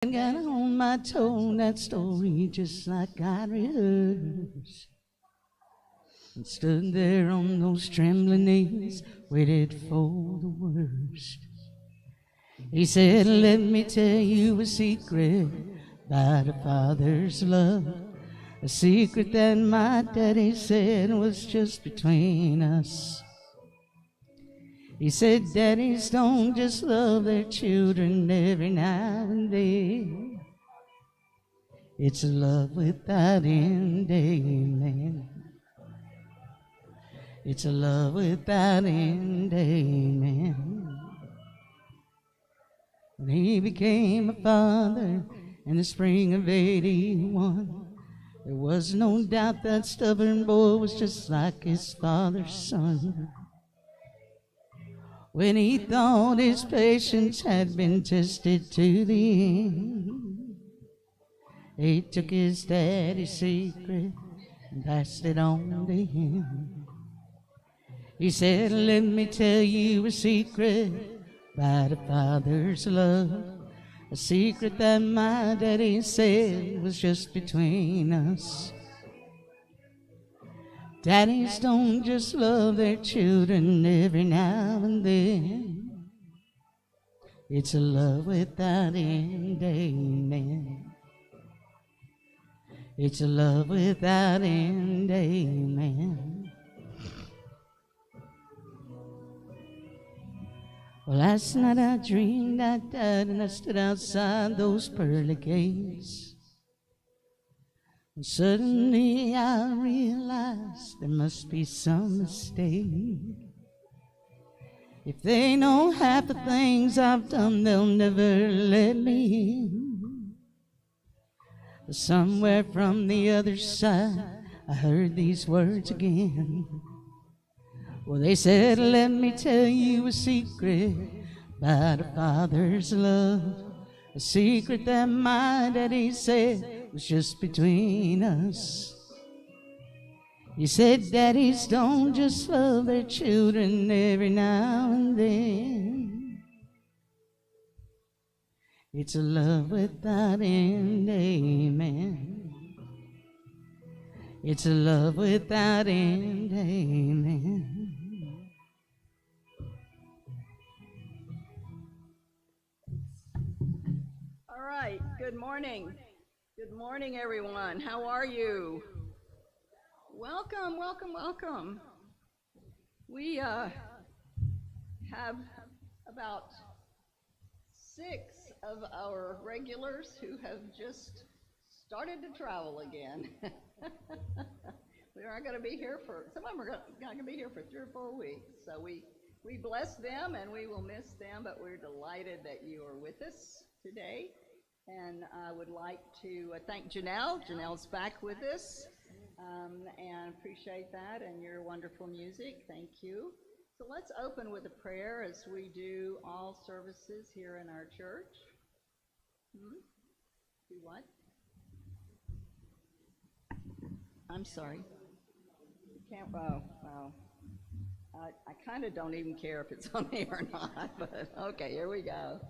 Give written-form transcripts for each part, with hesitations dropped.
And got on my toe that story just like I rehearsed. And stood there on those trembling knees, waited for the worst. He said, let me tell you a secret about a father's love. A secret that my daddy said was just between us. He said, daddies don't just love their children every now and then. It's a love without end, amen. It's a love without end, amen. When he became a father in the spring of 81, there was no doubt that stubborn boy was just like his father's son. When he thought his patience had been tested to the end, he took his daddy's secret and passed it on to him. He said, let me tell you a secret about a father's love, a secret that my daddy said was just between us. Daddies don't just love their children every now and then. It's a love without end, amen. It's a love without end, amen. Well, last night I dreamed I died and I stood outside those pearly gates. And suddenly I realized there must be some mistake. If they know half the things I've done, they'll never let me in. But somewhere from the other side, I heard these words again. Well, they said, let me tell you a secret about a father's love. A secret that my daddy said was just between us. He said, daddies don't just love their children every now and then. It's a love without end, amen. It's a love without end, amen. All right, good morning. Good morning, everyone. How are you? Welcome, welcome, welcome. We have about 6 of our regulars who have just started to travel again. We aren't going to be here some of them are going to be here for 3 or 4 weeks. So we bless them and we will miss them, but we're delighted that you are with us today. And I would like to thank Janelle. Janelle's back with us, and appreciate that and your wonderful music. Thank you. So let's open with a prayer as we do all services here in our church. Do what? I'm sorry. You can't. Oh. I kind of don't even care if it's on me or not, but okay, here we go.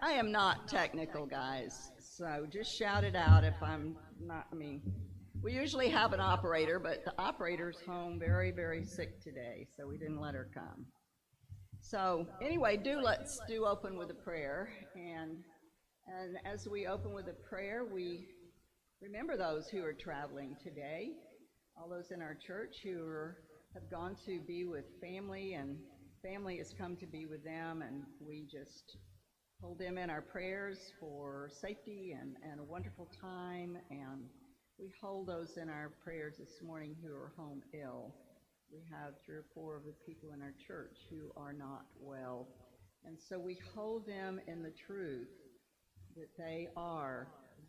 I am not technical, guys, so just shout it out if I'm not. We usually have an operator, but the operator's home very, very sick today, so we didn't let her come. So anyway, let's open with a prayer, and as we open with a prayer, we remember those who are traveling today, all those in our church who have gone to be with family, and family has come to be with them, and we just hold them in our prayers for safety and a wonderful time, and we hold those in our prayers this morning who are home ill. We have 3 or 4 of the people in our church who are not well, and so we hold them in the truth that they are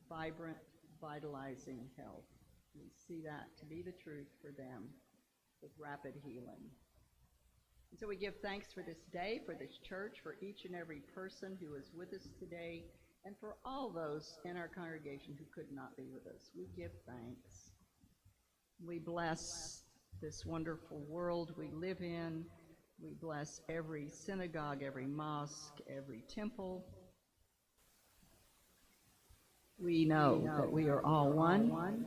vibrant, vitalizing health. We see that to be the truth for them with rapid healing. And so we give thanks for this day, for this church, for each and every person who is with us today, and for all those in our congregation who could not be with us. We give thanks. We bless this wonderful world we live in. We bless every synagogue, every mosque, every temple, we know that we are all one.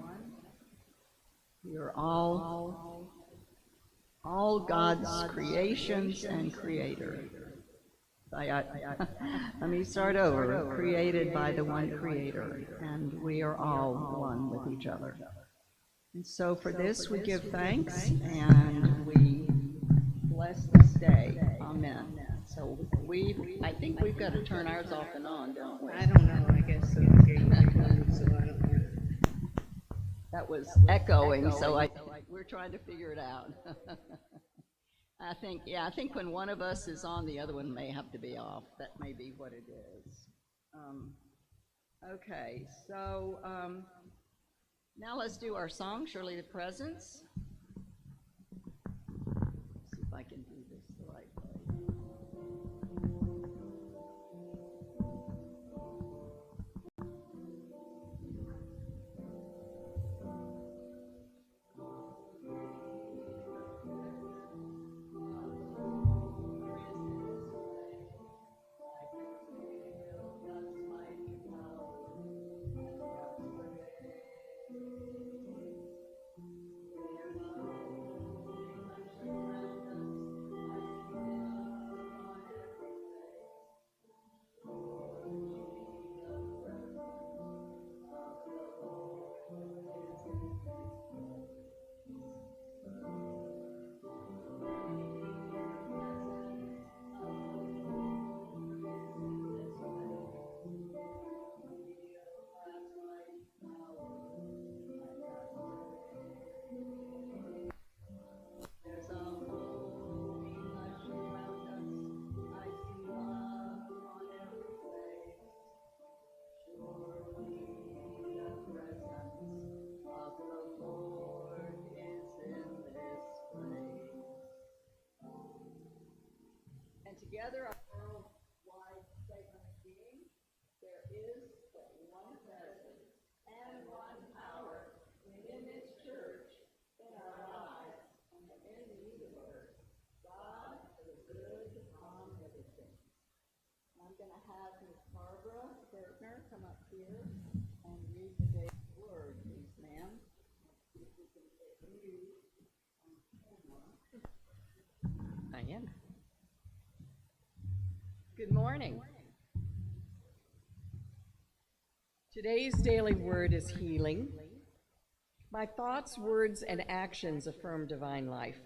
We are all God's creations and creator. Let me start over. Created by the one creator, and we are all one with each other. And so for this we give thanks and we bless this day. Amen. So I think we've got to turn ours off and on, don't we? I don't know, I guess so. Okay, so I don't know. That was echoing, so we're trying to figure it out. I think when one of us is on, the other one may have to be off. That may be what it is. Okay, so now let's do our song, Surely the Presence. See if I can do this the right way. Together, our worldwide statement of being, there is but one presence and one power in this church, in our lives, and in the universe. God is good on everything. I'm going to have Miss Barbara Gertner come up here and read the day's word, please, ma'am. See if we can get you on camera. I am. Good morning. Today's daily word is healing. My thoughts, words, and actions affirm divine life.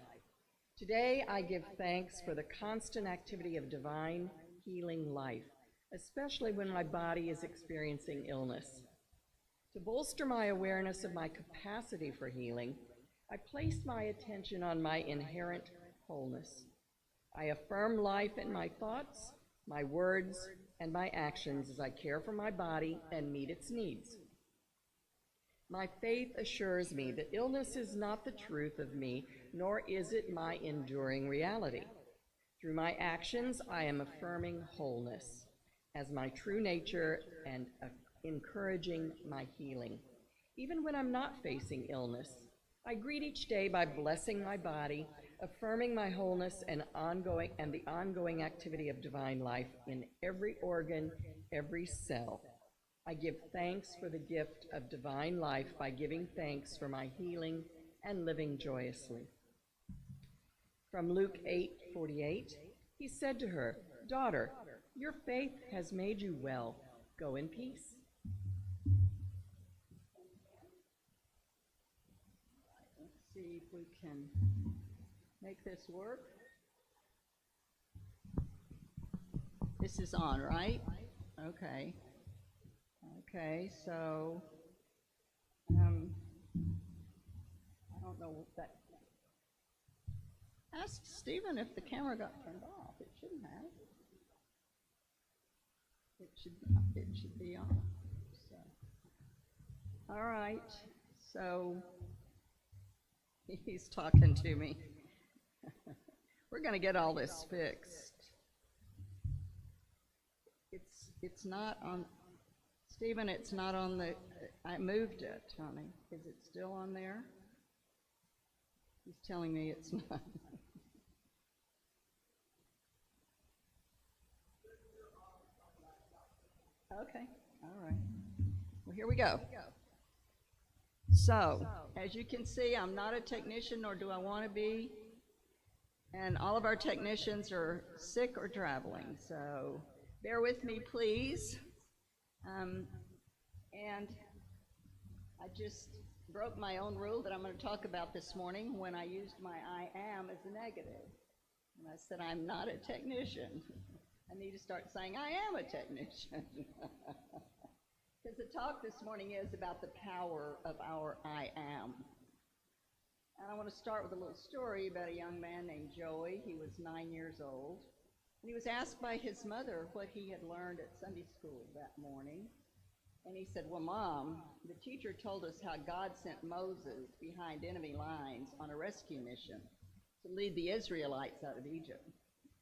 Today I give thanks for the constant activity of divine healing life, especially when my body is experiencing illness. To bolster my awareness of my capacity for healing, I placed my attention on my inherent wholeness. I affirm life in my thoughts, my words, and my actions as I care for my body and meet its needs. My faith assures me that illness is not the truth of me, nor is it my enduring reality. Through my actions, I am affirming wholeness as my true nature and encouraging my healing. Even when I'm not facing illness, I greet each day by blessing my body, affirming my wholeness and the ongoing activity of divine life in every organ, every cell. I give thanks for the gift of divine life by giving thanks for my healing and living joyously. From Luke 8:48, he said to her, "Daughter, your faith has made you well. Go in peace." Let's see if we can make this work. This is on, right? Okay. Okay, so I don't know what that. Ask Stephen if the camera got turned off. It shouldn't have. It should be on. So. All right. So he's talking to me. We're going to get all this fixed. It's not on, Stephen, it's not on the, I moved it, honey. Is it still on there? He's telling me it's not. Okay, all right. Well, here we go. So, as you can see, I'm not a technician, nor do I want to be. And all of our technicians are sick or traveling, so bear with me, please. And I just broke my own rule that I'm going to talk about this morning when I used my I am as a negative. And I said, I'm not a technician. I need to start saying, I am a technician. Because the talk this morning is about the power of our I am. And I want to start with a little story about a young man named Joey. He was 9 years old. And he was asked by his mother what he had learned at Sunday school that morning. And he said, well, Mom, the teacher told us how God sent Moses behind enemy lines on a rescue mission to lead the Israelites out of Egypt.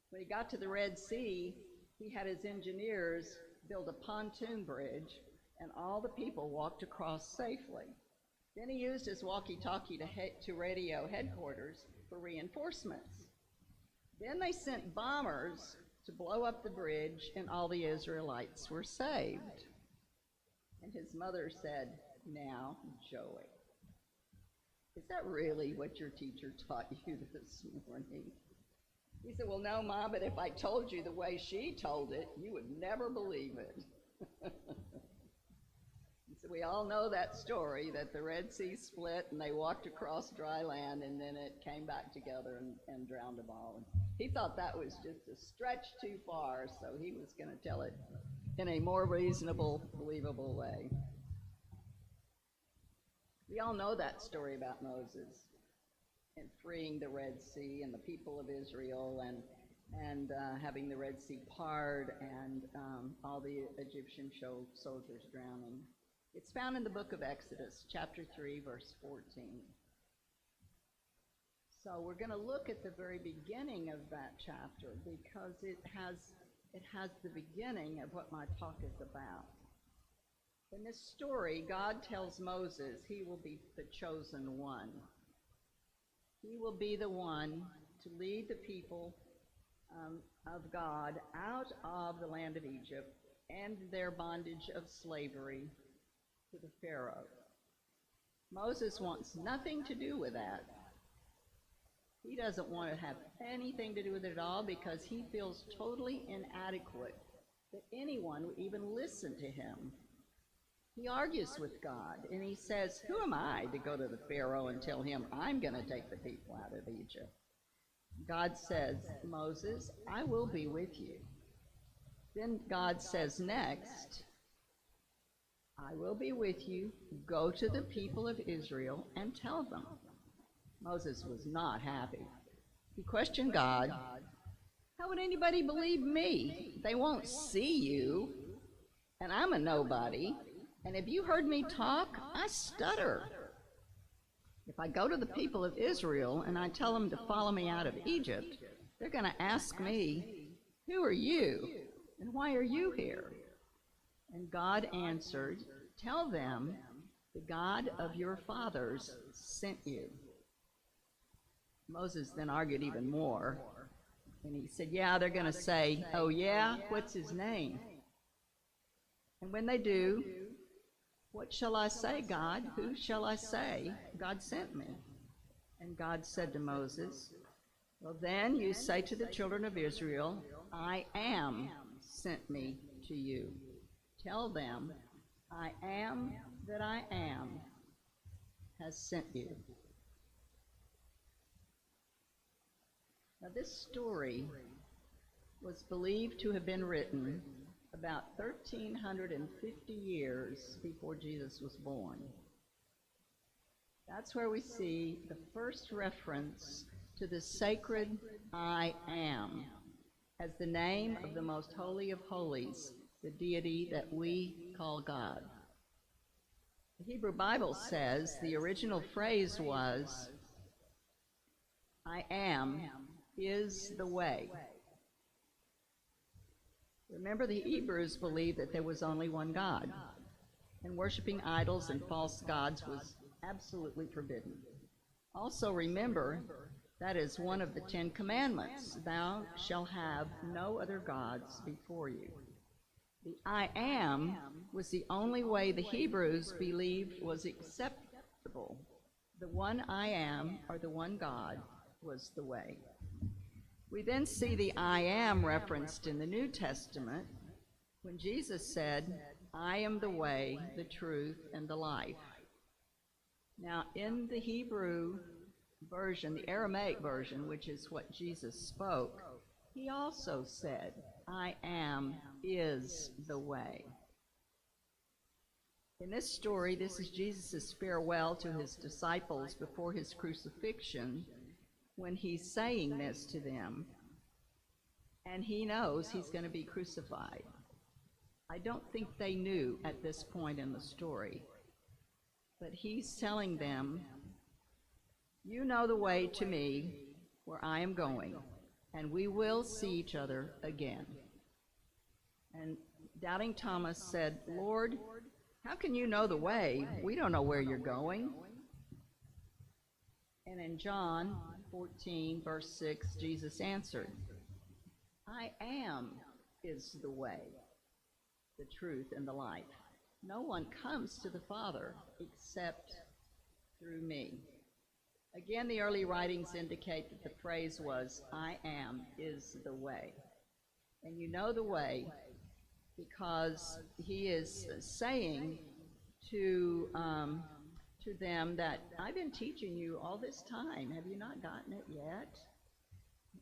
When he got to the Red Sea, he had his engineers build a pontoon bridge, and all the people walked across safely. Then he used his walkie-talkie to radio headquarters for reinforcements. Then they sent bombers to blow up the bridge, and all the Israelites were saved. And his mother said, now, Joey, is that really what your teacher taught you this morning? He said, well, no, Mom, but if I told you the way she told it, you would never believe it. So we all know that story, that the Red Sea split and they walked across dry land and then it came back together and drowned them all. And he thought that was just a stretch too far, so he was going to tell it in a more reasonable, believable way. We all know that story about Moses and freeing the Red Sea and the people of Israel and having the Red Sea part and all the Egyptian soldiers drowning. It's found in the book of Exodus, chapter 3, verse 14. So we're going to look at the very beginning of that chapter because it has the beginning of what my talk is about. In this story, God tells Moses he will be the chosen one. He will be the one to lead the people of God out of the land of Egypt and their bondage of slavery to the Pharaoh. Moses wants nothing to do with that. He doesn't want to have anything to do with it at all because he feels totally inadequate that anyone would even listen to him. He argues with God and he says, who am I to go to the Pharaoh and tell him I'm going to take the people out of Egypt? God says, Moses, I will be with you. Then God says next, I will be with you. Go to the people of Israel and tell them. Moses was not happy. He questioned God. How would anybody believe me? They won't see you, and I'm a nobody. And if you heard me talk, I stutter. If I go to the people of Israel and I tell them to follow me out of Egypt, they're going to ask me, who are you? And why are you here? And God answered, tell them, the God of your fathers sent you. Moses then argued even more. And he said, yeah, they're going to say, oh yeah, what's his name? And when they do, what shall I say, God? Who shall I say? God sent me. And God said to Moses, well then you say to the children of Israel, I am sent me to you. Tell them, I am that I am has sent you. Now this story was believed to have been written about 1,350 years before Jesus was born. That's where we see the first reference to the sacred I am as the name of the most holy of holies, the deity that we call God. The Hebrew Bible says the original phrase was, I am is the way. Remember, the Hebrews believed that there was only one God, and worshiping idols and false gods was absolutely forbidden. Also remember, that is one of the 10 Commandments. Thou shalt have no other gods before you. The I am was the only way the Hebrews believed was acceptable. The one I am, or the one God, was the way. We then see the I am referenced in the New Testament when Jesus said, I am the way, the truth, and the life. Now, in the Hebrew version, the Aramaic version, which is what Jesus spoke, he also said, I am is the way. In this story, this is Jesus' farewell to his disciples before his crucifixion, when he's saying this to them, and he knows he's going to be crucified. I don't think they knew at this point in the story, but he's telling them, you know the way to me where I am going, and we will see each other again. And doubting Thomas said, Lord, how can you know the way? We don't know where you're going. And in John 14, verse 6, Jesus answered, I am is the way, the truth, and the life. No one comes to the Father except through me. Again, the early writings indicate that the phrase was, I am is the way. And you know the way because he is saying to them that I've been teaching you all this time. Have you not gotten it yet?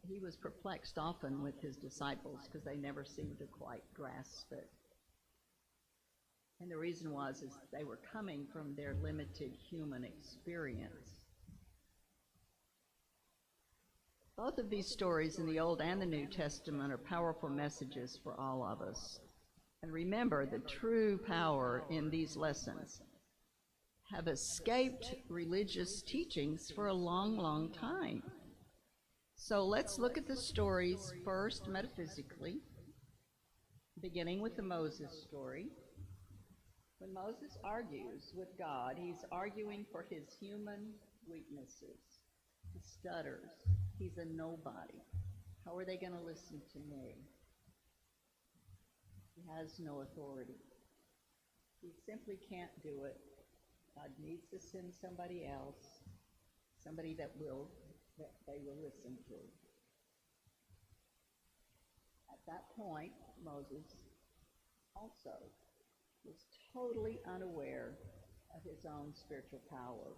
He was perplexed often with his disciples because they never seemed to quite grasp it. And the reason was they were coming from their limited human experience. Both of these stories in the Old and the New Testament are powerful messages for all of us. And remember, the true power in these lessons have escaped religious teachings for a long, long time. So let's look at the stories first metaphysically, beginning with the Moses story. When Moses argues with God, he's arguing for his human weaknesses. He stutters. He's a nobody. How are they going to listen to me? He has no authority. He simply can't do it. God needs to send somebody else, somebody that they will listen to. At that point, Moses also was totally unaware of his own spiritual power.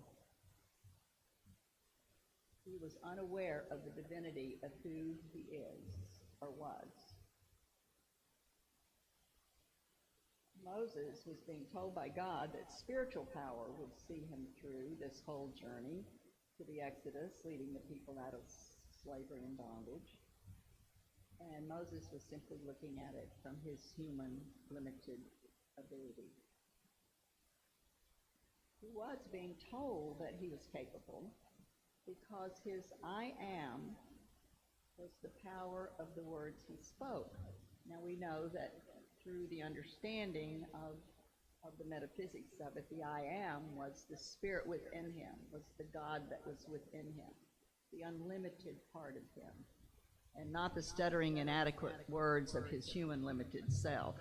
He was unaware of the divinity of who he is or was. Moses was being told by God that spiritual power would see him through this whole journey to the Exodus, leading the people out of slavery and bondage. And Moses was simply looking at it from his human, limited ability. He was being told that he was capable because his I am was the power of the words he spoke. Now we know that through the understanding of the metaphysics of it, the I am was the spirit within him, was the God that was within him, the unlimited part of him, and not the stuttering, inadequate words of his human limited self.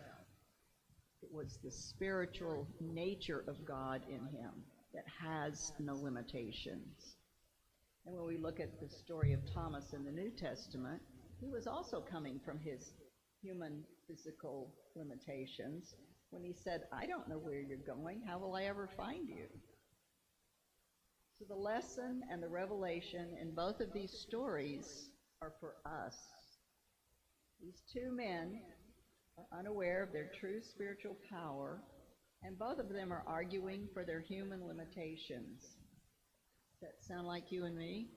It was the spiritual nature of God in him that has no limitations. And when we look at the story of Thomas in the New Testament, he was also coming from his human physical limitations when he said, I don't know where you're going. How will I ever find you? So the lesson and the revelation in both of these stories are for us. These two men are unaware of their true spiritual power, and both of them are arguing for their human limitations. Does that sound like you and me?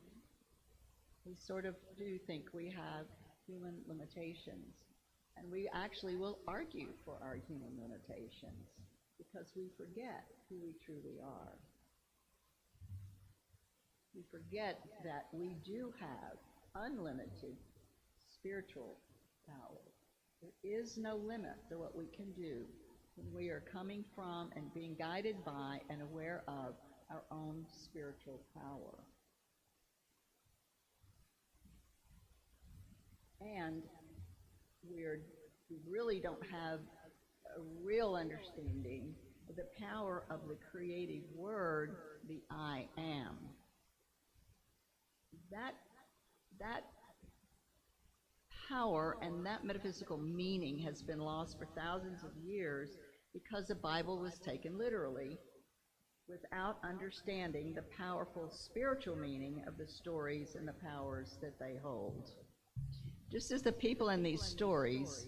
We sort of do think we have human limitations. And we actually will argue for our human limitations because we forget who we truly are. We forget that we do have unlimited spiritual power. There is no limit to what we can do when we are coming from and being guided by and aware of our own spiritual power. And we really don't have a real understanding of the power of the creative word, the I am. That power and that metaphysical meaning has been lost for thousands of years because the Bible was taken literally without understanding the powerful spiritual meaning of the stories and the powers that they hold. Just as the people in these stories,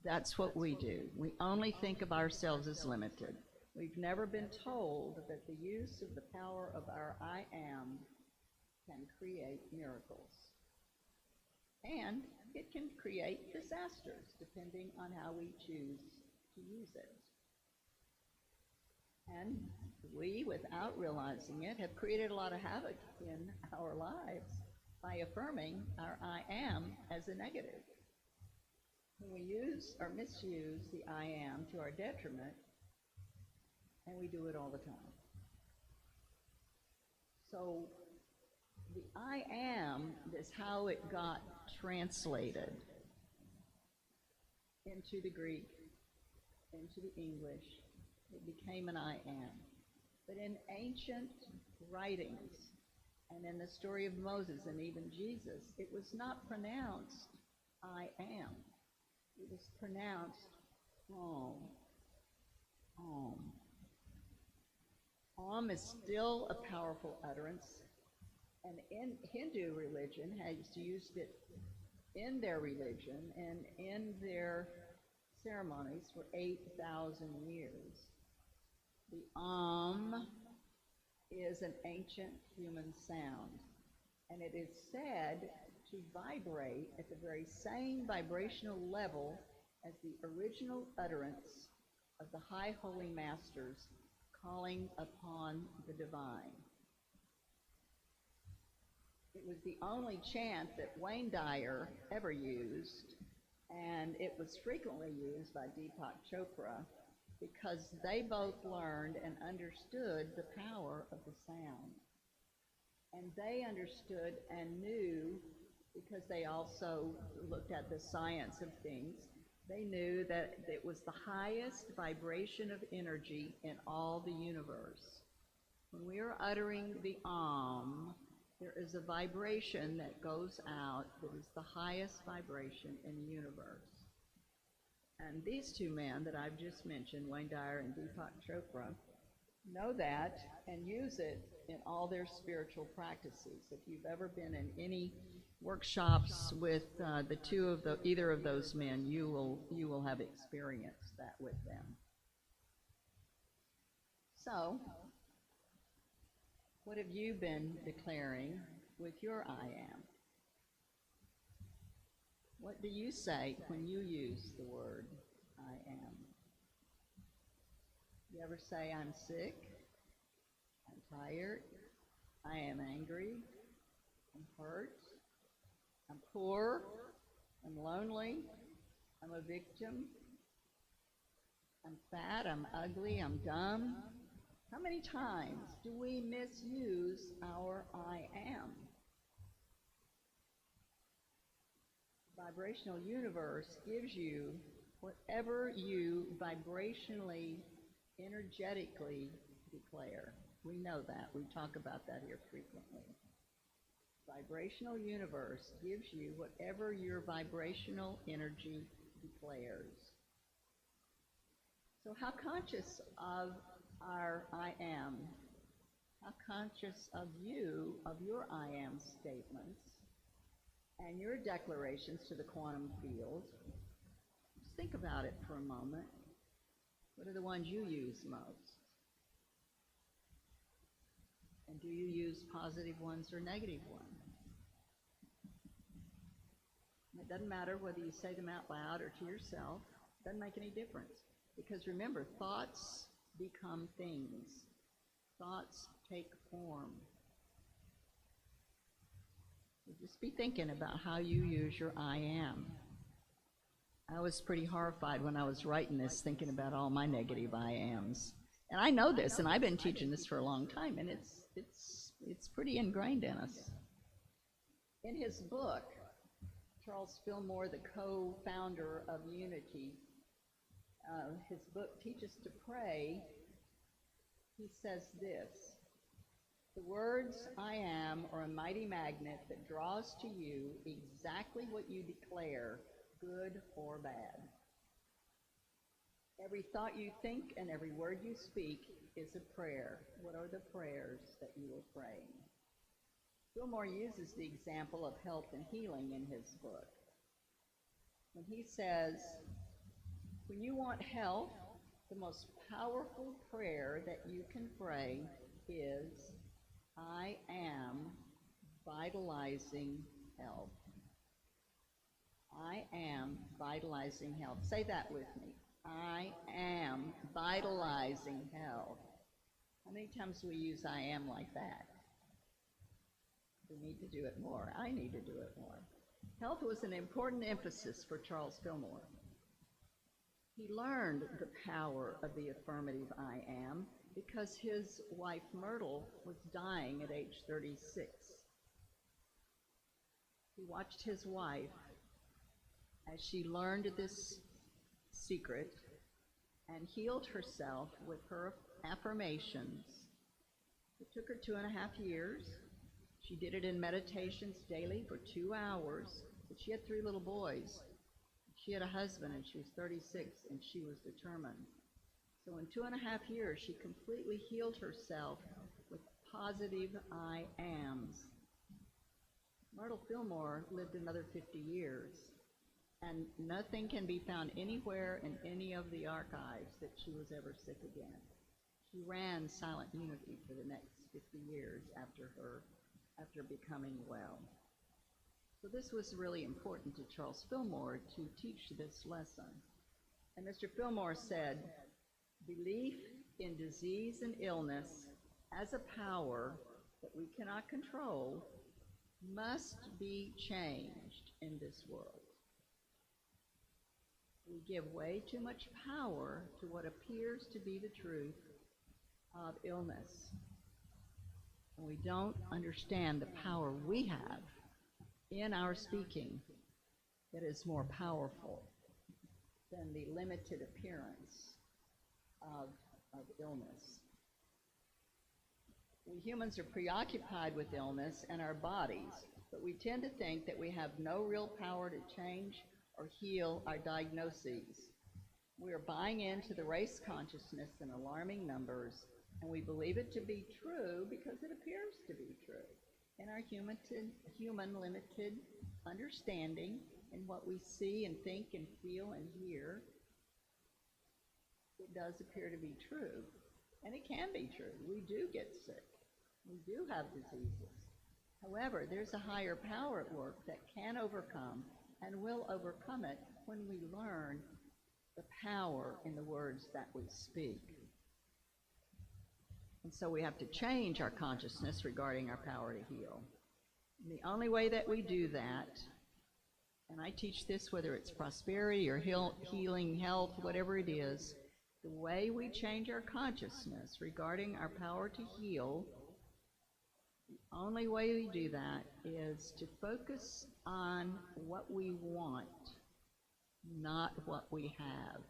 that's what we do. We only think of ourselves as limited. We've never been told that the use of the power of our I am can create miracles. And it can create disasters, depending on how we choose to use it. And we, without realizing it, have created a lot of havoc in our lives by affirming our I am as a negative. When we use or misuse the I am to our detriment, and we do it all the time. So the I am is how it got translated into the Greek, into the English. It became an I am. But in ancient writings, and in the story of Moses and even Jesus, it was not pronounced I am. It was pronounced Om. Om. Om is still a powerful utterance, and in Hindu religion has used it in their religion and in their ceremonies for 8,000 years. The Om is an ancient human sound, and it is said to vibrate at the very same vibrational level as the original utterance of the high holy masters calling upon the divine. It was the only chant that Wayne Dyer ever used, and it was frequently used by Deepak Chopra because they both learned and understood the power of the sound. And they understood and knew, because they also looked at the science of things, they knew that it was the highest vibration of energy in all the universe. When we are uttering the Om, there is a vibration that goes out that is the highest vibration in the universe. And these two men that I've just mentioned, Wayne Dyer and Deepak Chopra, know that and use it in all their spiritual practices. If you've ever been in any workshops with either of those men, you will have experienced that with them. So, what have you been declaring with your I am? What do you say when you use the word I am? You ever say, I'm sick, I'm tired, I am angry, I'm hurt, I'm poor, I'm lonely, I'm a victim, I'm fat, I'm ugly, I'm dumb? How many times do we misuse our I am? The vibrational universe gives you whatever you vibrationally, energetically declare. We know that. We talk about that here frequently. Vibrational universe gives you whatever your vibrational energy declares. So how conscious of our I am, how conscious of you, of your I am statements and your declarations to the quantum field. Just think about it for a moment. What are the ones you use most? And do you use positive ones or negative ones? It doesn't matter whether you say them out loud or to yourself. It doesn't make any difference. Because remember, thoughts become things. Thoughts take form. So just be thinking about how you use your I am. I was pretty horrified when I was writing this, thinking about all my negative I ams. And I know this, and I've been teaching this for a long time, and it's pretty ingrained in us. In his book, Charles Fillmore, the co-founder of Unity, his book, Teach Us to Pray, he says this: the words I am are a mighty magnet that draws to you exactly what you declare, good or bad. Every thought you think and every word you speak is a prayer. What are the prayers that you are praying? Fillmore uses the example of health and healing in his book. When he says, when you want health, the most powerful prayer that you can pray is, I am vitalizing health. I am vitalizing health. Say that with me. I am vitalizing health. How many times do we use I am like that? We need to do it more. I need to do it more. Health was an important emphasis for Charles Fillmore. He learned the power of the affirmative I am because his wife Myrtle was dying at age 36. He watched his wife as she learned this secret and healed herself with her affirmations. It took her 2.5 years. She did it in meditations daily for 2 hours. But she had 3 little boys. She had a husband, and she was 36, and she was determined. So in 2.5 years, she completely healed herself with positive I ams. Myrtle Fillmore lived another 50 years, and nothing can be found anywhere in any of the archives that she was ever sick again. She ran Silent Unity for the next 50 years after becoming well. So this was really important to Charles Fillmore to teach this lesson. And Mr. Fillmore said, belief in disease and illness as a power that we cannot control must be changed in this world. We give way too much power to what appears to be the truth of illness. And we don't understand the power we have in our speaking that is more powerful than the limited appearance of illness. We humans are preoccupied with illness and our bodies, but we tend to think that we have no real power to change or heal our diagnoses. We are buying into the race consciousness in alarming numbers, and we believe it to be true because it appears to be true. In our human limited understanding in what we see and think and feel and hear, it does appear to be true. And it can be true. We do get sick. We do have diseases. However, there's a higher power at work that can overcome and will overcome it when we learn the power in the words that we speak. And so we have to change our consciousness regarding our power to heal. And the only way that we do that, and I teach this whether it's prosperity or healing, health, whatever it is, the way we change our consciousness regarding our power to heal, the only way we do that is to focus on what we want, not what we have.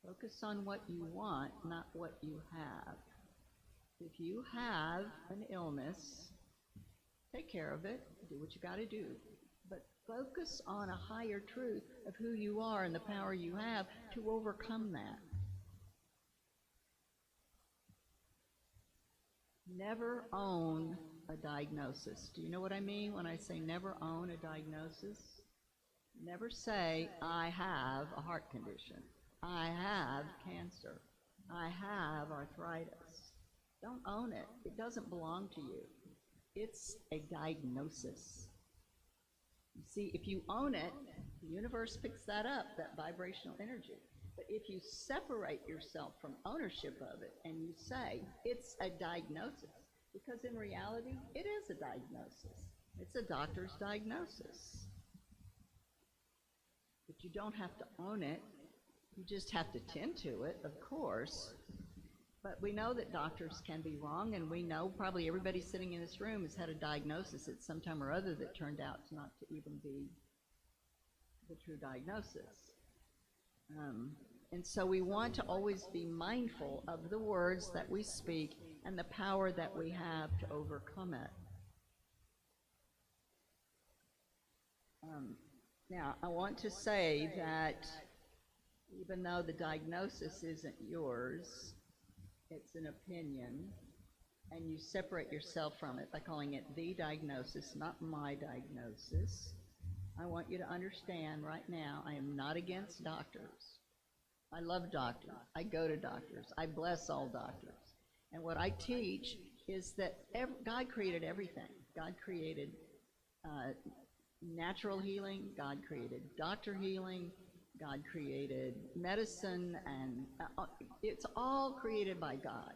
Focus on what you want, not what you have. If you have an illness, take care of it, do what you got to do. But focus on a higher truth of who you are and the power you have to overcome that. Never own a diagnosis. Do you know what I mean when I say never own a diagnosis? Never say, I have a heart condition. I have cancer. I have arthritis. Don't own it. It doesn't belong to you. It's a diagnosis. You see, if you own it, the universe picks that up, that vibrational energy. But if you separate yourself from ownership of it and you say, it's a diagnosis, because in reality, it is a diagnosis. It's a doctor's diagnosis. But you don't have to own it. You just have to tend to it, of course. But we know that doctors can be wrong, and we know probably everybody sitting in this room has had a diagnosis at some time or other that turned out not to even be the true diagnosis. And so we want to always be mindful of the words that we speak and the power that we have to overcome it. Now, I want to say that even though the diagnosis isn't yours, it's an opinion, and you separate yourself from it by calling it the diagnosis, not my diagnosis. I want you to understand right now, I am not against doctors. I love doctors. I go to doctors. I bless all doctors. And what I teach is that God created everything. God created natural healing. God created doctor healing. God created medicine, and it's all created by God.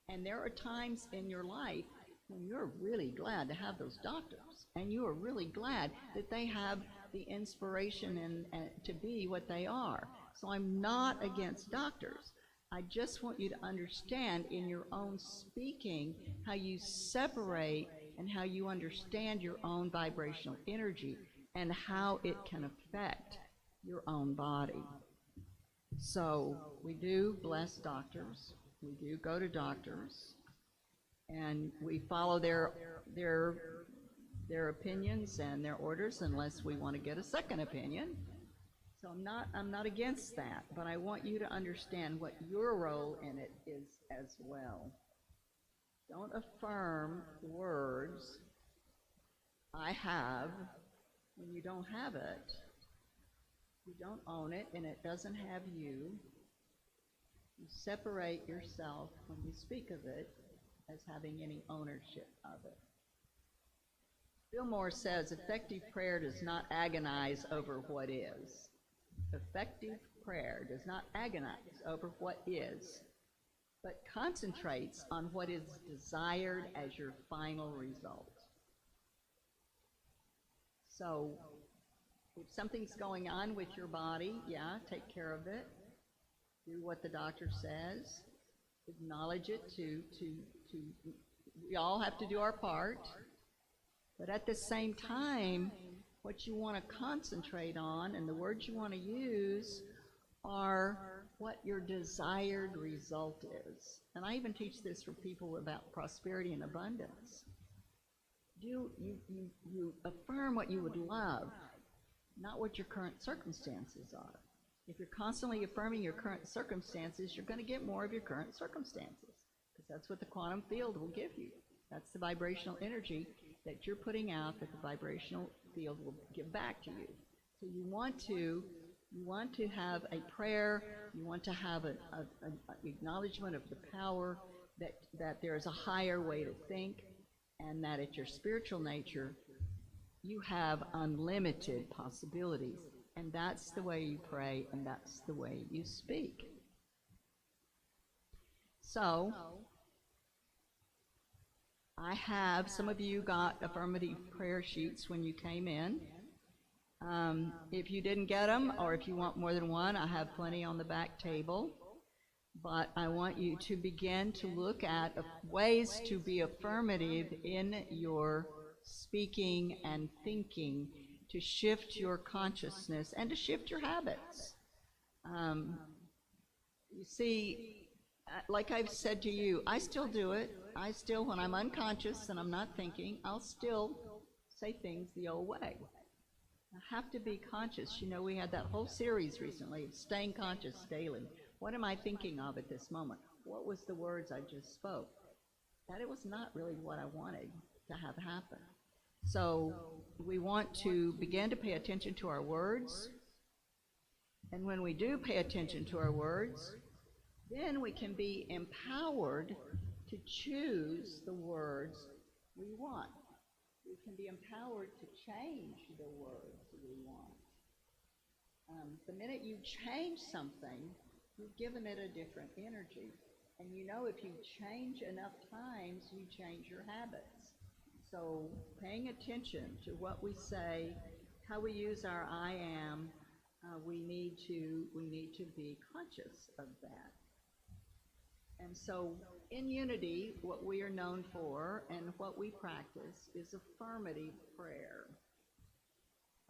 And there are times in your life when you're really glad to have those doctors, and you are really glad that they have the inspiration and to be what they are. So I'm not against doctors. I just want you to understand in your own speaking how you separate and how you understand your own vibrational energy and how it can affect your own body. So we do bless doctors. We do go to doctors, and we follow their opinions and their orders unless we want to get a second opinion. So I'm not against that, but I want you to understand what your role in it is as well. Don't affirm words I have when you don't have it. You don't own it, and it doesn't have you. You separate yourself when you speak of it as having any ownership of it. Bill Moore says, effective prayer does not agonize over what is. Effective prayer does not agonize over what is, but concentrates on what is desired as your final result. So, if something's going on with your body, yeah, take care of it. Do what the doctor says. Acknowledge it we all have to do our part. But at the same time, what you want to concentrate on and the words you want to use are what your desired result is. And I even teach this for people about prosperity and abundance. You affirm what you would love, not what your current circumstances are. If you're constantly affirming your current circumstances, you're going to get more of your current circumstances, because that's what the quantum field will give you. That's the vibrational energy that you're putting out that the vibrational field will give back to you. So you want to have a prayer, you want to have an acknowledgement of the power that there is a higher way to think, and that at your spiritual nature, you have unlimited possibilities. And that's the way you pray, and that's the way you speak. So, I have, some of you got affirmative prayer sheets when you came in. If you didn't get them, or if you want more than one, I have plenty on the back table. But I want you to begin to look at ways to be affirmative in your speaking and thinking, to shift your consciousness and to shift your habits. You see, like I've said to you, I still do it. I still, when I'm unconscious and I'm not thinking, I'll still say things the old way. I have to be conscious. You know, we had that whole series recently of staying conscious daily. What am I thinking of at this moment? What was the words I just spoke? That it was not really what I wanted to have happen. So we want to begin to pay attention to our words. And when we do pay attention to our words, then we can be empowered to choose the words we want. We can be empowered to change the words we want. The minute you change something, you've given it a different energy. And you know, if you change enough times, you change your habits. So paying attention to what we say, how we use our I am, we need to be conscious of that. And so in Unity, what we are known for and what we practice is affirmative prayer.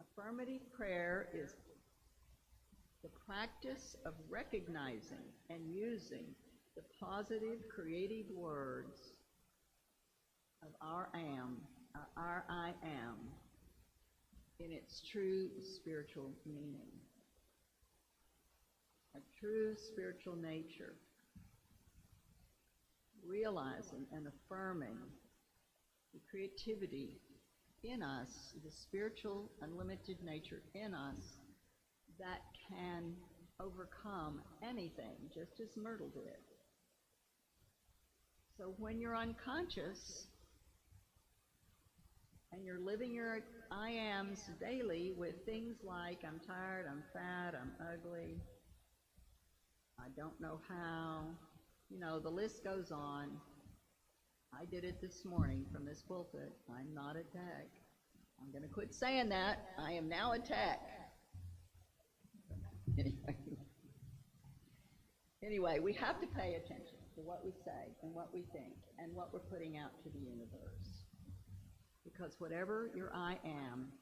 Affirmative prayer is The practice of recognizing and using the positive creative words of our I am, in its true spiritual meaning. A true spiritual nature, realizing and affirming the creativity in us, the spiritual unlimited nature in us that can overcome anything, just as Myrtle did. So when you're unconscious and you're living your I ams daily with things like I'm tired, I'm fat, I'm ugly, I don't know how, the list goes on. I did it this morning from this pulpit. I'm not a tech. I'm going to quit saying that. I am now a tech. Anyway, we have to pay attention to what we say and what we think and what we're putting out to the universe. Because whatever your I am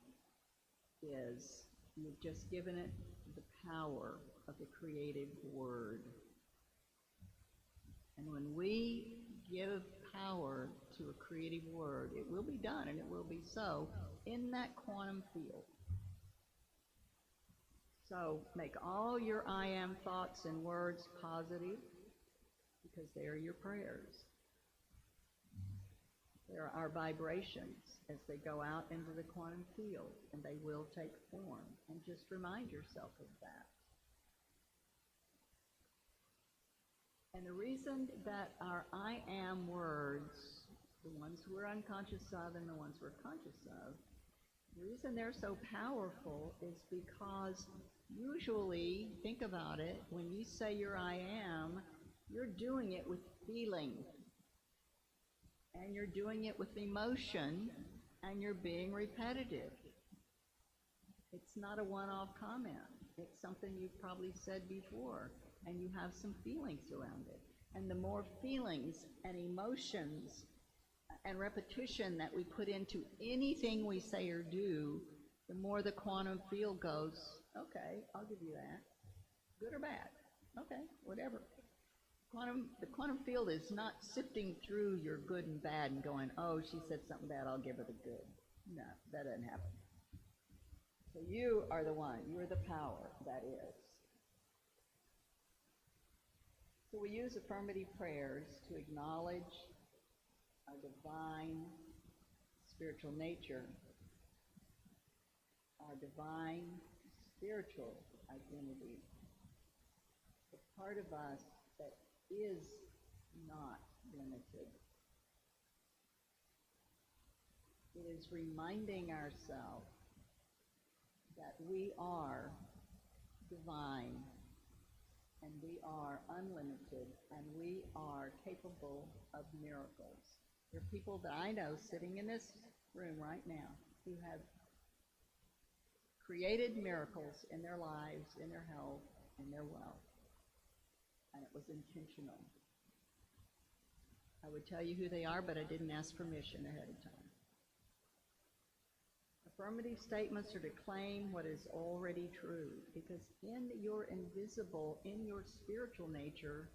is, you've just given it the power of the creative word. And when we give power to a creative word, it will be done and it will be so in that quantum field. So make all your I am thoughts and words positive, because they are your prayers. There are vibrations as they go out into the quantum field, and they will take form. And just remind yourself of that. And the reason that our I am words, the ones we're unconscious of and the ones we're conscious of, the reason they're so powerful is because usually, think about it, when you say your I am, you're doing it with feeling. And you're doing it with emotion, and you're being repetitive. It's not a one-off comment. It's something you've probably said before, and you have some feelings around it. And the more feelings and emotions and repetition that we put into anything we say or do, the more the quantum field goes, okay, I'll give you that. Good or bad? Okay, whatever. The quantum field is not sifting through your good and bad and going, oh, she said something bad, I'll give her the good. No, that doesn't happen. So you are the one. You are the power that is. So we use affirmative prayers to acknowledge our divine spiritual nature, our divine spiritual identity, the part of us that is not limited. It is reminding ourselves that we are divine, and we are unlimited, and we are capable of miracles. There are people that I know sitting in this room right now who have created miracles in their lives, in their health, in their wealth. And it was intentional. I would tell you who they are, but I didn't ask permission ahead of time. Affirmative statements are to claim what is already true, because in your invisible, in your spiritual nature,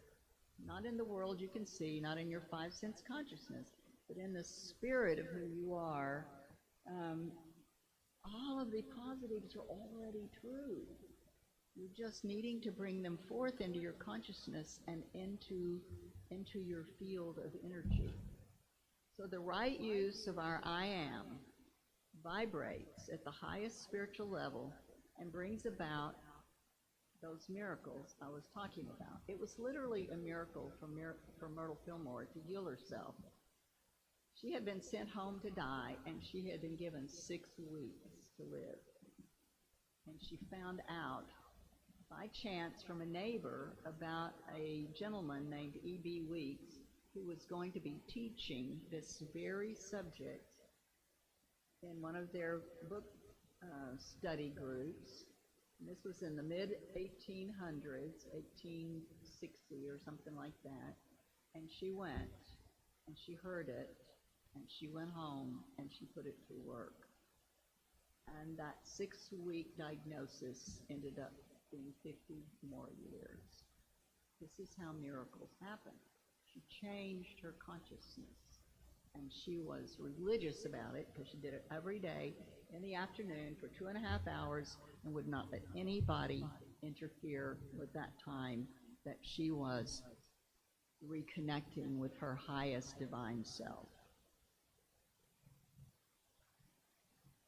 not in the world you can see, not in your five sense consciousness, but in the spirit of who you are, all of the positives are already true. You're just needing to bring them forth into your consciousness and into your field of energy. So the right use of our I am vibrates at the highest spiritual level and brings about those miracles I was talking about. It was literally a miracle for Myrtle Fillmore to heal herself. She had been sent home to die, and she had been given 6 weeks to live. And she found out by chance from a neighbor about a gentleman named E.B. Weeks who was going to be teaching this very subject in one of their book study groups. And this was in the mid-1800s, 1860 or something like that. And she went, and she heard it, and she went home, and she put it to work. And that 6-week diagnosis ended up being 50 more years. This is how miracles happen. She changed her consciousness, and she was religious about it because she did it every day in the afternoon for 2.5 hours and would not let anybody interfere with that time that she was reconnecting with her highest divine self.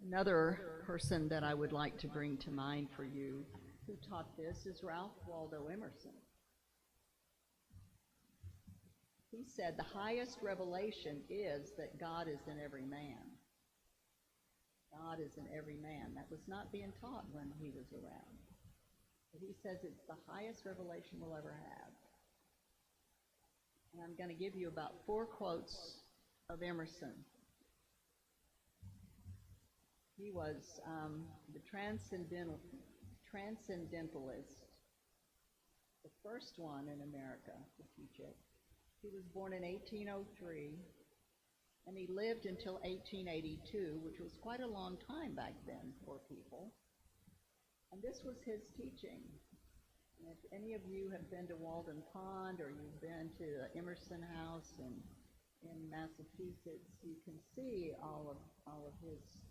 Another person that I would like to bring to mind for you who taught this is Ralph Waldo Emerson. He said the highest revelation is that God is in every man. God is in every man. That was not being taught when he was around. But he says it's the highest revelation we'll ever have. And I'm going to give you about 4 quotes of Emerson. He was the transcendentalist, the first one in America to teach it. He was born in 1803, and he lived until 1882, which was quite a long time back then for people. And this was his teaching. And if any of you have been to Walden Pond or you've been to the Emerson House in Massachusetts, you can see all of his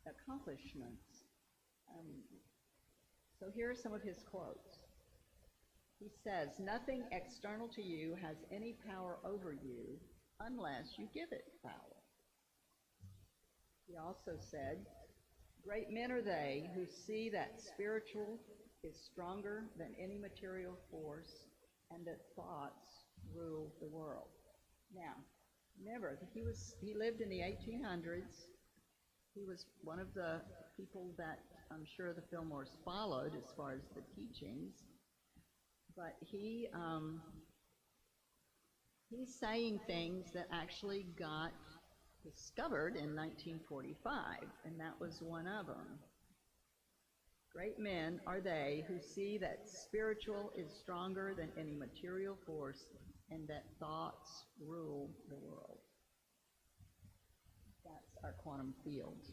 accomplishments. So here are some of his quotes. He says, "Nothing external to you has any power over you unless you give it power." He also said, "Great men are they who see that spiritual is stronger than any material force and that thoughts rule the world." Now, remember, he lived in the 1800s. He was one of the people that I'm sure the Fillmores followed as far as the teachings. But he's saying things that actually got discovered in 1945, and that was one of them. "Great men are they who see that spiritual is stronger than any material force and that thoughts rule the world." That's our quantum field.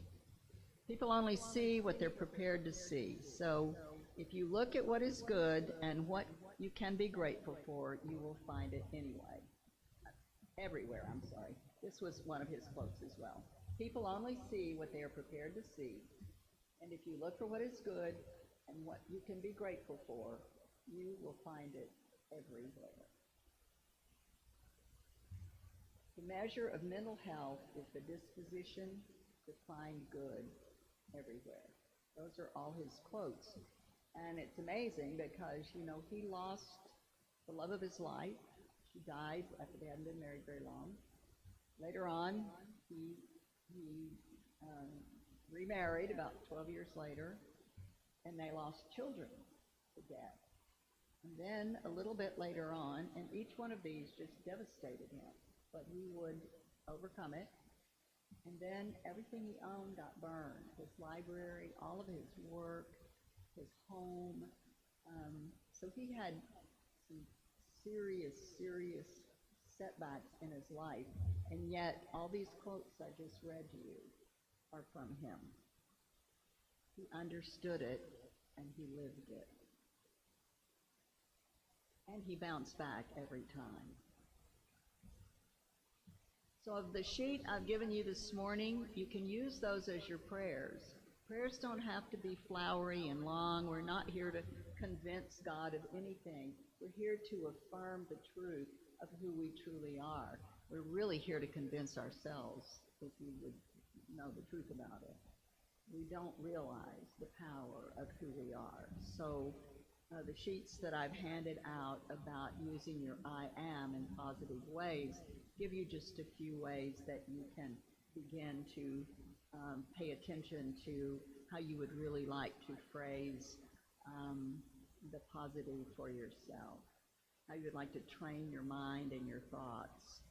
People only see what they're prepared to see. So if you look at what is good and what you can be grateful for, you will find it anyway. Everywhere, I'm sorry. This was one of his quotes as well. People only see what they are prepared to see. And if you look for what is good and what you can be grateful for, you will find it everywhere. The measure of mental health is the disposition to find good everywhere. Those are all his quotes. And it's amazing because, he lost the love of his life. She died after they hadn't been married very long. Later on, he remarried about 12 years later, and they lost children to death. And then a little bit later on, and each one of these just devastated him, but he would overcome it. And then everything he owned got burned. His library, all of his work, his home. So he had some serious setbacks in his life. And yet, all these quotes I just read to you are from him. He understood it, and he lived it. And he bounced back every time. So of the sheet I've given you this morning, you can use those as your prayers. Prayers don't have to be flowery and long. We're not here to convince God of anything. We're here to affirm the truth of who we truly are. We're really here to convince ourselves, if we would know the truth about it. We don't realize the power of who we are. So the sheets that I've handed out about using your I am in positive ways give you just a few ways that you can begin to pay attention to how you would really like to phrase the positive for yourself, how you would like to train your mind and your thoughts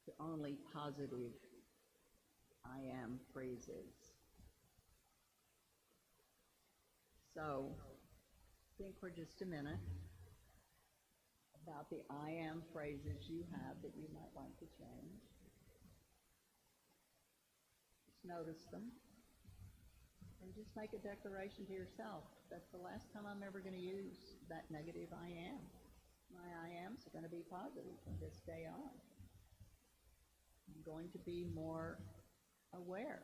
to only positive I am phrases. So think for just a minute about the I am phrases you have that you might like to change. Just notice them. And just make a declaration to yourself. That's the last time I'm ever going to use that negative I am. My I ams are going to be positive from this day on. I'm going to be more aware.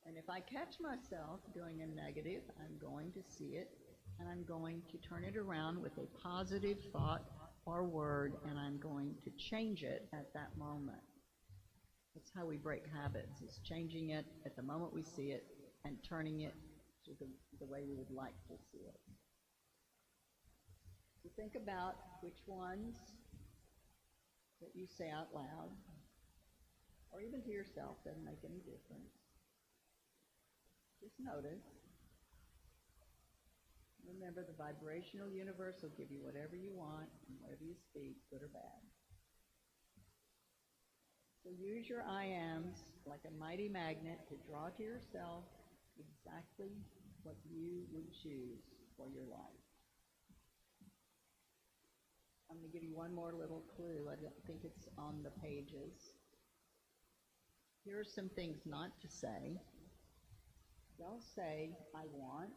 And if I catch myself doing a negative, I'm going to see it, and I'm going to turn it around with a positive thought or word, and I'm going to change it at that moment. That's how we break habits, is changing it at the moment we see it and turning it to the way we would like to see it. So think about which ones that you say out loud, or even to yourself, doesn't make any difference. Just notice. Remember, the vibrational universe will give you whatever you want and whatever you speak, good or bad. So use your I ams like a mighty magnet to draw to yourself exactly what you would choose for your life. I'm going to give you one more little clue. I don't think it's on the pages. Here are some things not to say. Don't say, I want,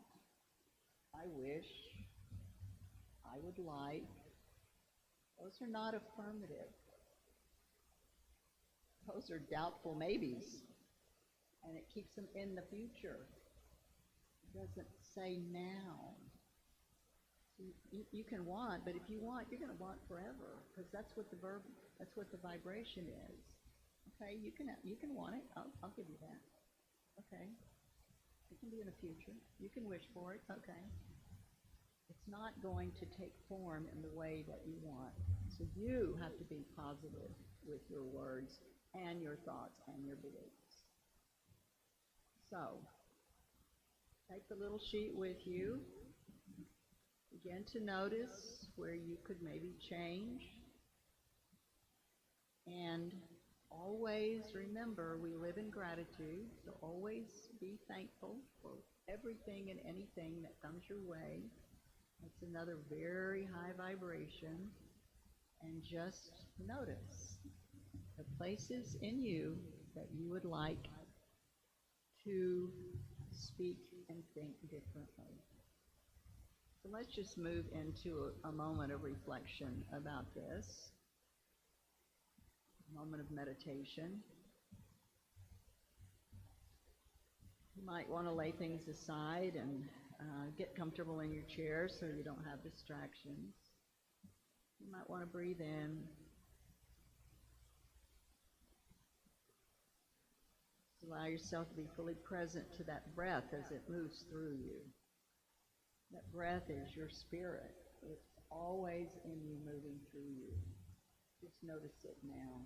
I wish, I would like. Those are not affirmative. Those are doubtful maybes. And it keeps them in the future. It doesn't say now. You can want, but if you want, you're going to want forever, because that's what the verb, that's what the vibration is. Okay, you can want it. I'll give you that. Okay, it can be in the future. You can wish for it. Okay, it's not going to take form in the way that you want. So you have to be positive with your words and your thoughts and your beliefs. So take the little sheet with you. Begin to notice where you could maybe change. And always remember, we live in gratitude, so always be thankful for everything and anything that comes your way. It's another very high vibration. And just notice the places in you that you would like to speak and think differently. So let's just move into a moment of reflection about this, a moment of meditation. You might want to lay things aside and get comfortable in your chair so you don't have distractions. You might want to breathe in. Allow yourself to be fully present to that breath as it moves through you. That breath is your spirit. It's always in you, moving through you. Just notice it now.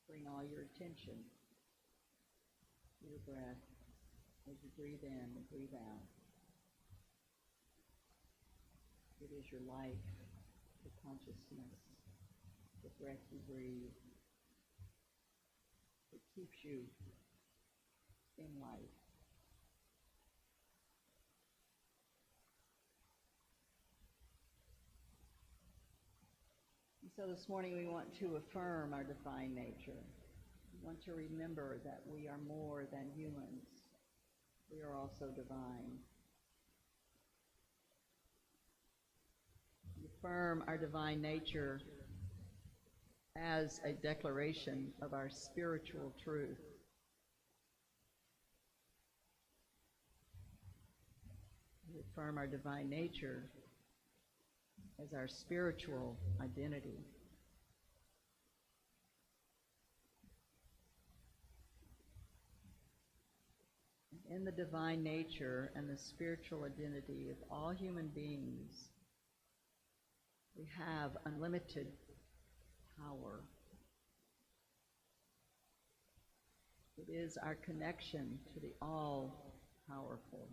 Bring all your attention to your breath as you breathe in and breathe out. It is your life, the consciousness, the breath you breathe. It keeps you in life. And so this morning we want to affirm our divine nature. We want to remember that we are more than humans. We are also divine. We affirm our divine nature as a declaration of our spiritual truth. We affirm our divine nature as our spiritual identity. In the divine nature and the spiritual identity of all human beings, we have unlimited power. It is our connection to the all-powerful.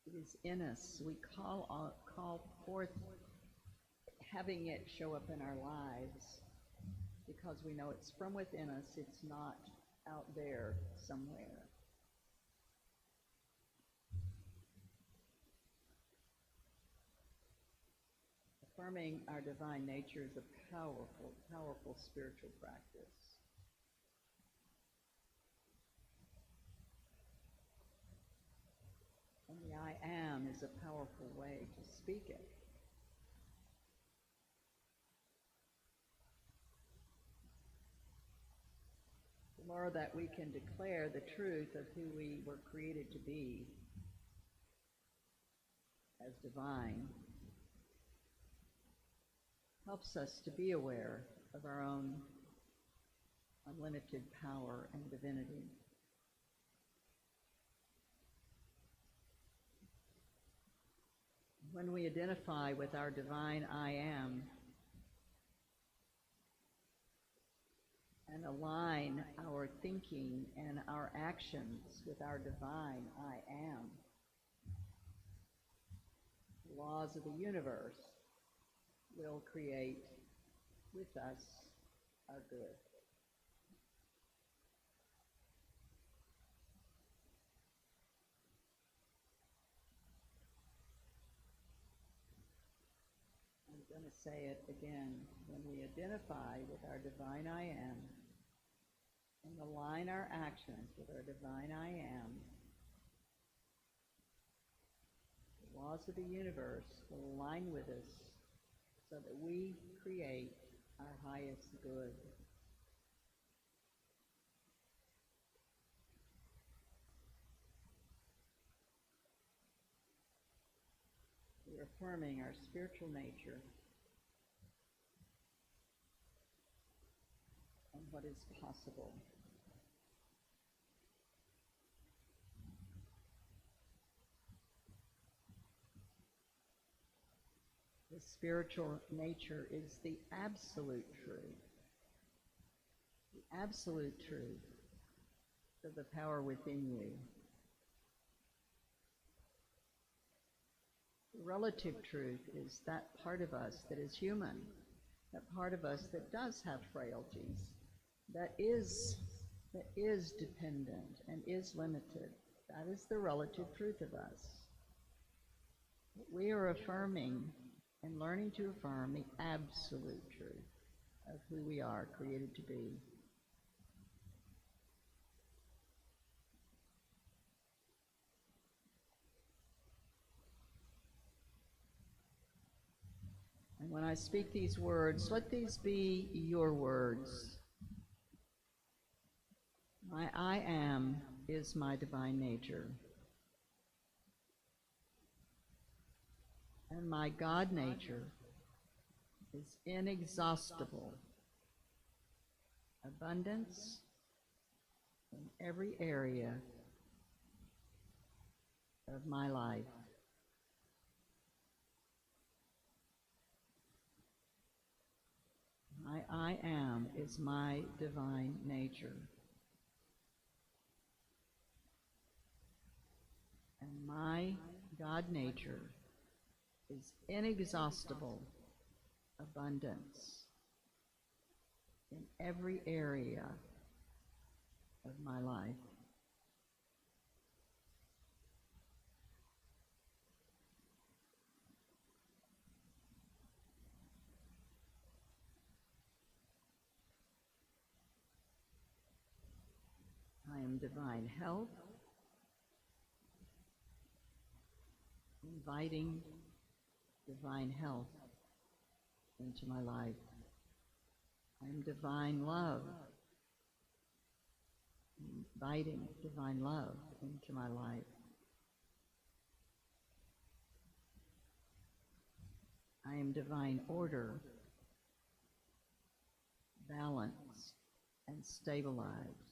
It is in us. We call forth having it show up in our lives because we know it's from within us. It's not out there somewhere. Affirming our divine nature is a powerful, powerful spiritual practice. am is a powerful way to speak it. The more that we can declare the truth of who we were created to be as divine, helps us to be aware of our own unlimited power and divinity. When we identify with our divine I am and align our thinking and our actions with our divine I am, the laws of the universe will create with us our good. I'm going to say it again. When we identify with our divine I am and align our actions with our divine I am, the laws of the universe will align with us so that we create our highest good. We're affirming our spiritual nature and what is possible. The spiritual nature is the absolute truth. The absolute truth of the power within you. The relative truth is that part of us that is human, that part of us that does have frailties, that is dependent and is limited. That is the relative truth of us. We are affirming and learning to affirm the absolute truth of who we are created to be. And when I speak these words, let these be your words. My I am is my divine nature. And my God nature is inexhaustible. Abundance in every area of my life. My I am is my divine nature. And my God nature is inexhaustible abundance in every area of my life. I am divine health, inviting divine health into my life. I am divine love, inviting divine love into my life. I am divine order, balanced and stabilized.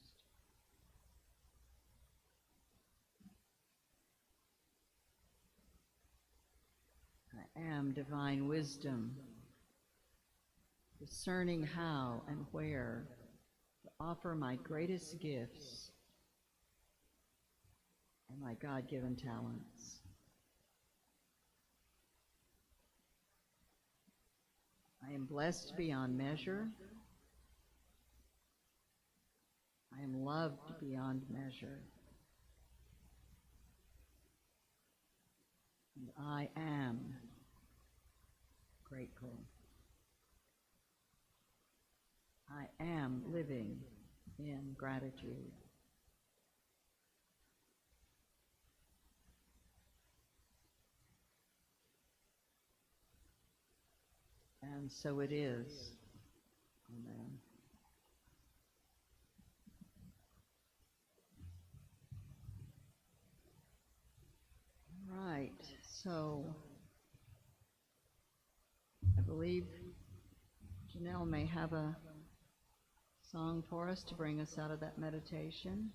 I am divine wisdom, discerning how and where to offer my greatest gifts and my God-given talents. I am blessed beyond measure. I am loved beyond measure. And I am grateful. I am living in gratitude. And so it is. Amen. Right, so I believe Janelle may have a song for us to bring us out of that meditation.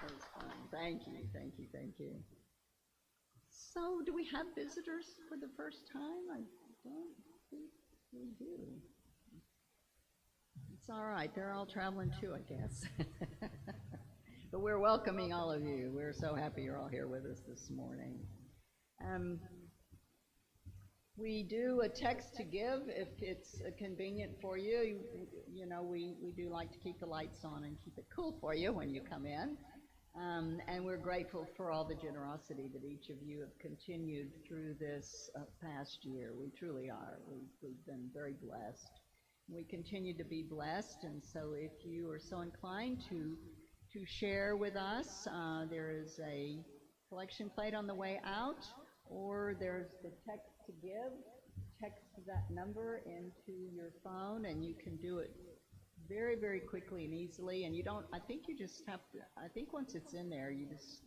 That was fun. Thank you, thank you, thank you. So, do we have visitors for the first time? I don't think we do. It's all right. They're all traveling too, I guess. But we're welcoming all of you. We're so happy you're all here with us this morning. We do a text to give if it's convenient for you. You know, we do like to keep the lights on and keep it cool for you when you come in. And we're grateful for all the generosity that each of you have continued through this past year. We truly are. We've been very blessed. We continue to be blessed, and so if you are so inclined to share with us, there is a collection plate on the way out, or there's the text to give. Text that number into your phone, and you can do it very, very quickly and easily. And you don't, I think you just have to, I think once it's in there, it's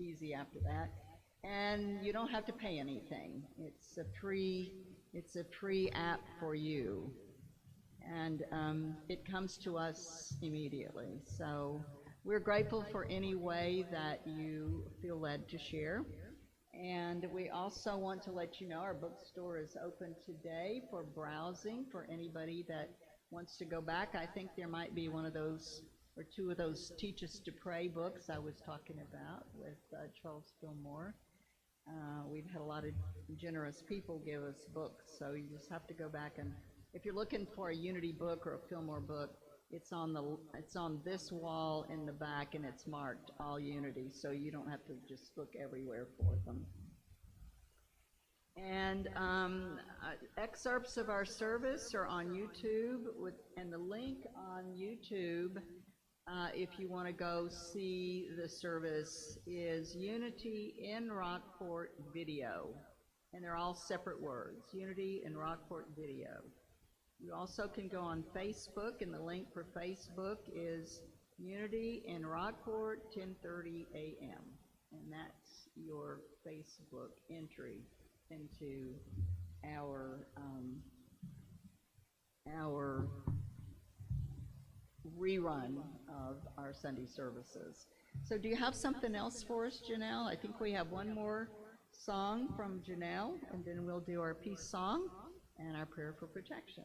easy after that. And you don't have to pay anything. It's a free app for you. And it comes to us immediately. So we're grateful for any way that you feel led to share. And And we also want to let you know our bookstore is open today for browsing for anybody that wants to go back. I think there might be one of those or two of those Teach Us to Pray books I was talking about with Charles Fillmore. We've had a lot of generous people give us books, so you just have to go back, and if you're looking for a Unity book or a Fillmore book, it's on this wall in the back, and it's marked all Unity, so you don't have to just look everywhere for them. And excerpts of our service are on YouTube, and the link on YouTube, if you want to go see the service, is Unity in Rockport Video. And they're all separate words, Unity in Rockport Video. You also can go on Facebook, and the link for Facebook is Unity in Rockport, 10:30 a.m. And that's your Facebook entry into our rerun of our Sunday services. So do you have something else for us, Janelle? I think we have one more song from Janelle, and then we'll do our peace song and our prayer for protection.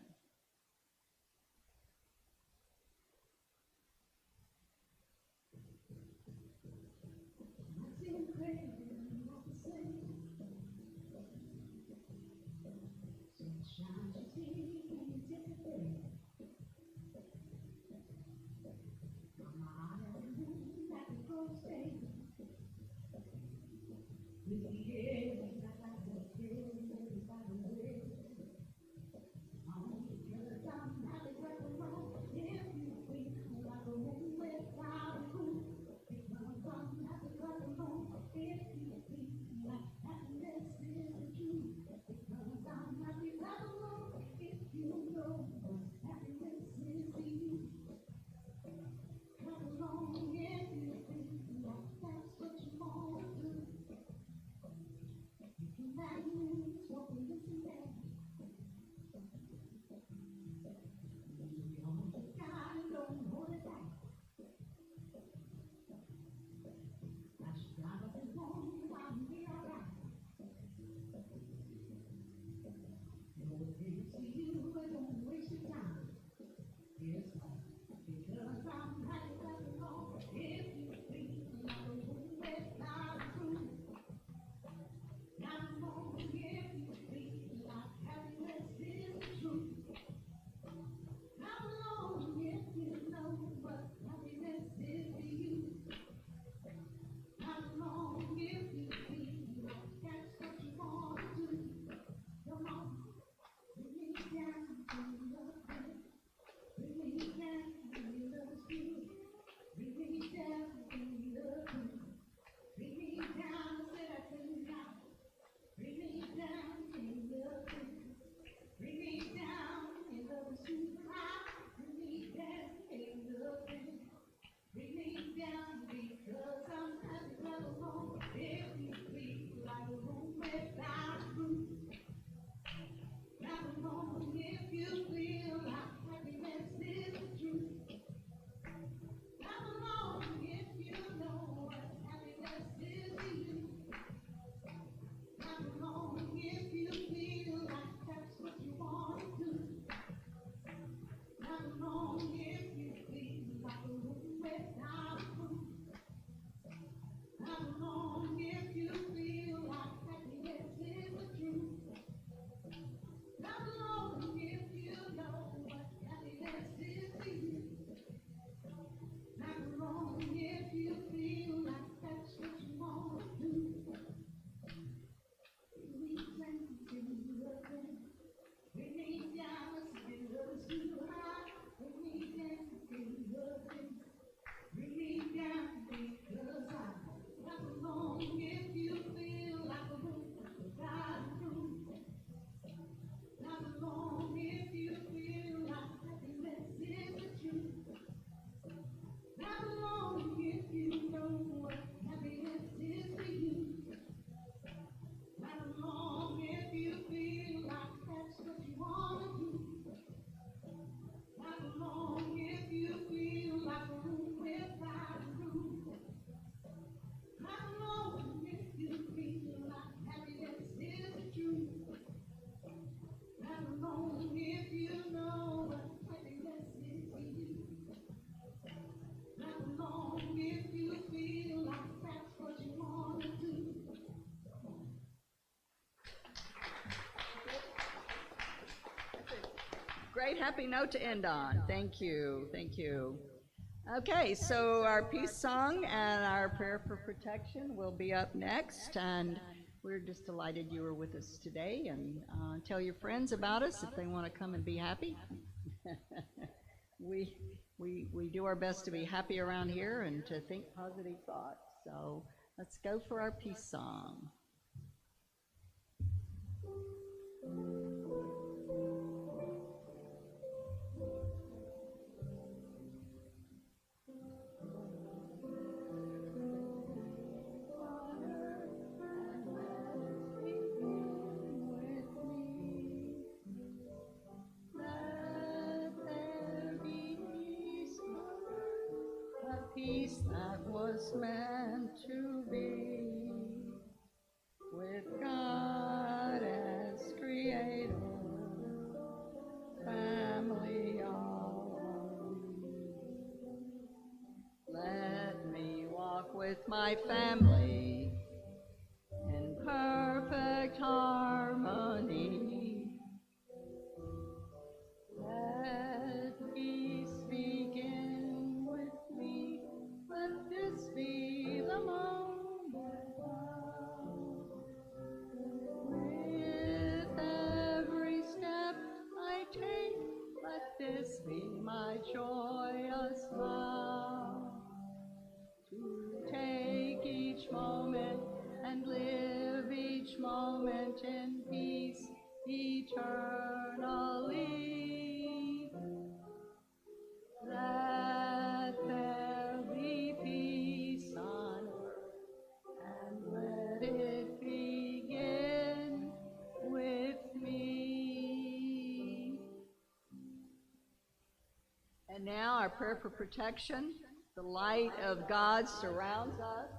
great, happy note to end on. Thank you, thank you. Okay, so our peace song and our prayer for protection will be up next, and we're just delighted you were with us today, and tell your friends about us if they want to come and be happy. we do our best to be happy around here and to think positive thoughts. So let's go for our peace song. Peace that was meant to be with God as creator, family all on me. Let me walk with my family in perfect harmony. Let peace begin with me. Let this be the moment with every step I take. Let this be my joyous vow to take each moment and live each moment in peace eternally. Let there be peace on earth, and let it begin with me. And now our prayer for protection. The light of God surrounds us.